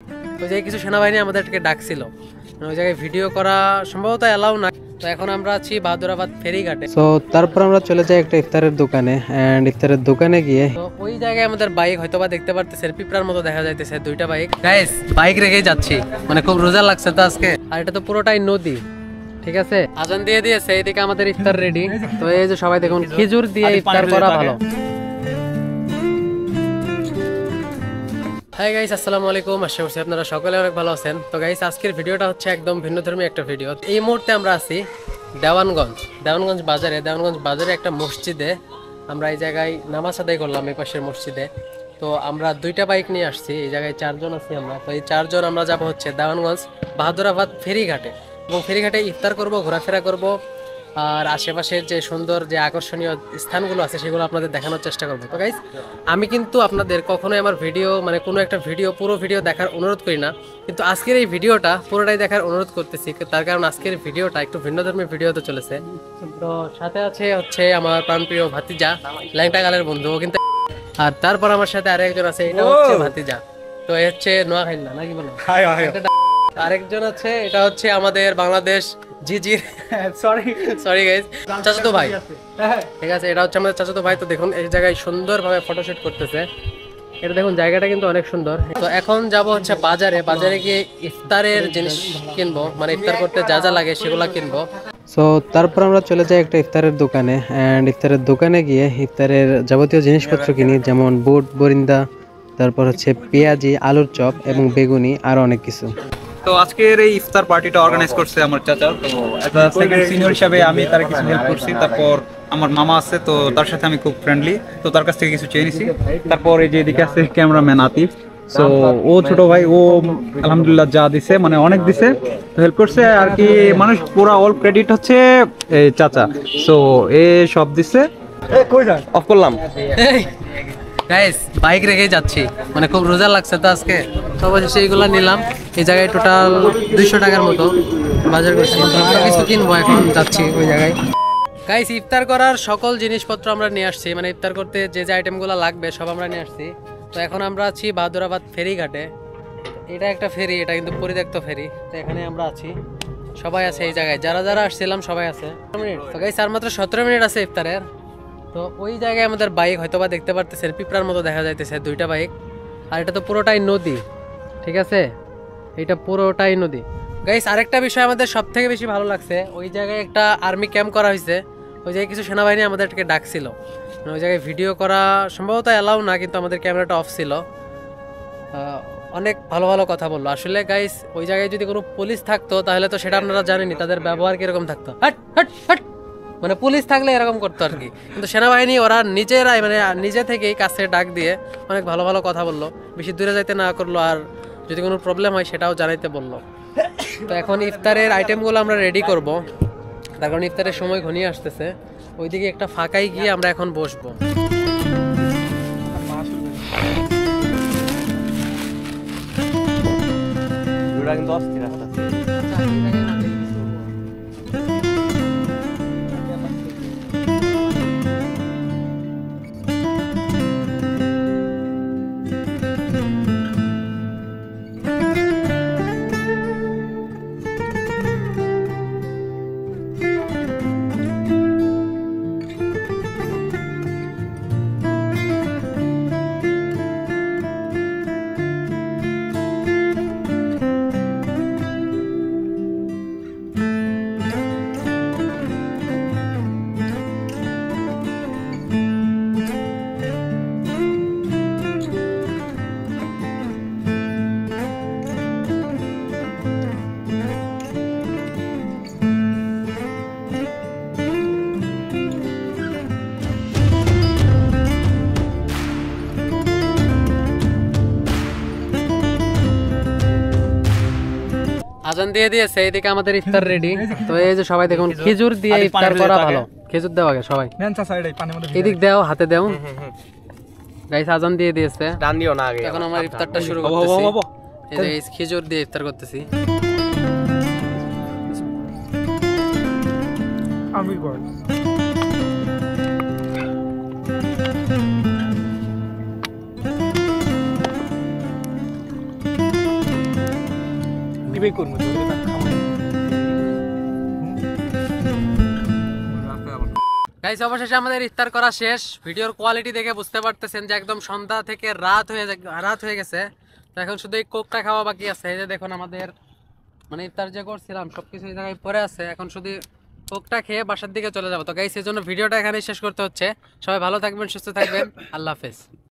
ওই জায়গায় কিছু সেনাবাহিনী আমাদেরকে ডাকছিল, ওই জায়গায় ভিডিও করা সম্ভবত অ্যালাউ না। তো এখন আমরা আছি বাহাদুরাবাদ ফেরিঘাটে। তো তারপর আমরা চলে যাই একটা ইফতারের দোকানে, এন্ড ইফতারের দোকানে গিয়ে তো ওই জায়গায় আমাদের বাইক হয়তোবা দেখতে পারতেছেন, পিঁপড়ার মতো দেখা যাইতেছে দুইটা বাইক। গাইস বাইক রেখেই যাচ্ছি, মানে খুব রোজা লাগছে তো আজকে। আর এটা তো পুরোটাই নদী, ঠিক আছে। আজান দিয়ে দিয়েছে, এইদিকে আমাদের ইফতার রেডি। তো এই যে সবাই দেখুন খেজুর দিয়ে ইফতার করা ভালো। হাই গাইস, আসসালামু আলাইকুম। আশা করছি আপনারা সকলে অনেক ভালো আছেন। তো গাইস আজকের ভিডিওটা হচ্ছে একদম ভিন্নধর্মী একটা ভিডিও। এই মুহূর্তে আমরা আছি দেওয়ানগঞ্জ বাজারে একটা মসজিদে। আমরা এই জায়গায় নামাজ আদায় করলাম এই পাশের মসজিদে। তো আমরা দুইটা বাইক নিয়ে আসছি, এই জায়গায় 4 জন আছি আমরা। তো এই 4 জন আমরা যাবো হচ্ছে দেওয়ানগঞ্জ বাহাদুরাবাদ ফেরিঘাটে, এবং ফেরিঘাটে ইফতার করব, ঘোরাফেরা করব, আর আশেপাশের যে সুন্দর যে আকর্ষণীয় স্থানগুলো আছে সেগুলো আপনাদের দেখানোর চেষ্টা করবো। তো গাইস আমি কিন্তু আপনাদের কখনোই আমার ভিডিও মানে কোনো একটা ভিডিও পুরো ভিডিও দেখার অনুরোধ করি না, কিন্তু আজকের এই ভিডিওটা পুরোটাই দেখার অনুরোধ করতেছি। তার কারণ আজকের ভিডিওটা একটু ভিন্নধর্মী ভিডিও হতে চলেছে। তো সাথে আছে হচ্ছে আমার প্রাণপ্রিয় ভাতিজা, ল্যাংটা গালের বন্ধু কিন্তু। আর তারপর আমার সাথে আরেকজন আছে, এটা হচ্ছে ভাতিজা। তো এই হচ্ছে নোয়াখাইল্লা নাকি বলো, আরেকজন আছে, এটা হচ্ছে আমাদের বাংলাদেশ জিজির সরি গাইস চাচাতো ভাই, ঠিক আছে। এটা হচ্ছে আমাদের চাচাতো ভাই। তো দেখুন এই জায়গায় সুন্দরভাবে ফটোশুট করতেছে, এটা দেখুন জায়গাটা কিন্তু অনেক সুন্দর। তো এখন যাব হচ্ছে বাজারে গিয়ে ইফতারের জিনিস কিনবো, মানে ইফতার করতে যা যা লাগে সেগুলো কিনবো। সো তারপর আমরা চলে যাই একটা ইফতারের দোকানে, এন্ড ইফতারের দোকানে গিয়ে ইফতারের যাবতীয় জিনিসপত্র কিনি, যেমন বুট, বরিন্দা, তারপর হচ্ছে পেঁয়াজি, আলুর চপ এবং বেগুনি, আরো অনেক কিছু। তো আজকের এই ইফতার পার্টিটা অর্গানাইজ করছে আমার চাচা। তো একটা সেকেন্ড সিনিয়র হিসাবে আমি তার কিছু হেল্প করছি। তারপর আমার মামা আছে, তো তার সাথে আমি খুব ফ্রেন্ডলি, তো তার কাছ থেকে কিছু চেয়ে নিছি। তারপর এই যে এদিকে আছে ক্যামেরাম্যান আতিফ, সো ও ছোট ভাই, ও আলহামদুলিল্লাহ যা দিছে মানে অনেক দিছে, হেল্প করছে আর কি। মানুষ পুরো অল ক্রেডিট হচ্ছে এই চাচা, সো এ সব দিছে। অফ করলাম গাইস বাইক রেখেই যাচ্ছি, মানে খুব রোজা লাগছে তো আজকে। তো অবশ্যই এইগুলো নিলাম। এই জায়গায় টোটাল 200 টাকার মতো বাজার করছি। কিছু কিনবো, এখন যাচ্ছি ওই জায়গায়। গাইস ইফতার করার সকল জিনিসপত্র আমরা নিয়ে আসছি, মানে ইফতার করতে যে যে আইটেমগুলো লাগবে সব আমরা নিয়ে আসছি। তো এখন আমরা আছি বাহাদুরাবাদ ফেরিঘাটে। এটা একটা ফেরি, এটা কিন্তু পরিত্যক্ত ফেরি। তো এখানে আমরা আছি, সবাই আছে এই জায়গায়, যারা যারা আসছিলাম সবাই আছে। তো গাইস আর মাত্র 17 মিনিট আছে ইফতারের। তো ওই জায়গায় আমাদের বাইক হয়তোবা দেখতে পারতেছেন, পিঁপড়ার মতো দেখা যাইতেছে দুইটা বাইক। আর এটা তো পুরোটাই নদী, ঠিক আছে, এটা পুরোটাই নদী। গাইস আরেকটা বিষয় আমাদের সব থেকে বেশি ভালো লাগছে, ওই জায়গায় একটা আর্মি ক্যাম্প করা হয়েছে। ওই জায়গায় কিছু সেনাবাহিনী আমাদেরকে ডাকছিল, ওই জায়গায় ভিডিও করা সম্ভবত অ্যালাউ না, কিন্তু আমাদের ক্যামেরাটা অফ ছিল। অনেক ভালো ভালো কথা বললো আসলে। গাইস ওই জায়গায় যদি কোনো পুলিশ থাকতো তাহলে তো সেটা আপনারা জানেনই, তাদের ব্যবহার কিরকম থাকতো, হাট হাট হাট, মানে পুলিশ থাকলে এরকম করতো আর কি। কিন্তু সেনাবাহিনী ওরা নিজেরাই মানে নিজে থেকেই কাছে ডাক দিয়ে অনেক ভালো ভালো কথা বললো, বেশি দূরে যাইতে না করলো, আর যদি কোনো প্রবলেম হয় সেটাও জানাইতে বললো। তো এখন ইফতারের আইটেমগুলো আমরা রেডি করব, তার কারণ ইফতারের সময় ঘনিয়ে আসতেছে। ওইদিকে একটা ফাঁকায় গিয়ে আমরা এখন বসবো। আজান দিয়ে দিয়েছে, এইদিকে আমাদের ইফতার রেডি। তো এই যে সবাই দেখুন খেজুর দিয়ে ইফতার করা ভালো, খেজুর দেওয়া আগে সবাই এদিক দাও, হাতে দাও। গাইস আজান দিয়ে দিয়েছে, ডান দিও না আগে। এখন আমার ইফতারটা শুরু করতেছি, এই যে খেজুর দিয়ে ইফতার করতেছি। আমির বল ইউটিউবে করবো গাইস অবশেষে আমাদের ইফতার করা শেষ। ভিডিওর কোয়ালিটি দেখে বুঝতে পারতেছেন যে একদম সন্ধ্যা থেকে রাত হয়ে গেছে। তো এখন শুধু এই কোকটা খাওয়া বাকি আছে। এই যে দেখুন আমাদের মানে ইফতার যে করছিলাম সবকিছু এই জায়গায় পড়ে আছে, এখন শুধু কোকটা খেয়ে বাসার দিকে চলে যাবো। তো গাইস এই জন্য ভিডিওটা এখানেই শেষ করতে হচ্ছে। সবাই ভালো থাকবেন, সুস্থ থাকবেন, আল্লাহ হাফেজ।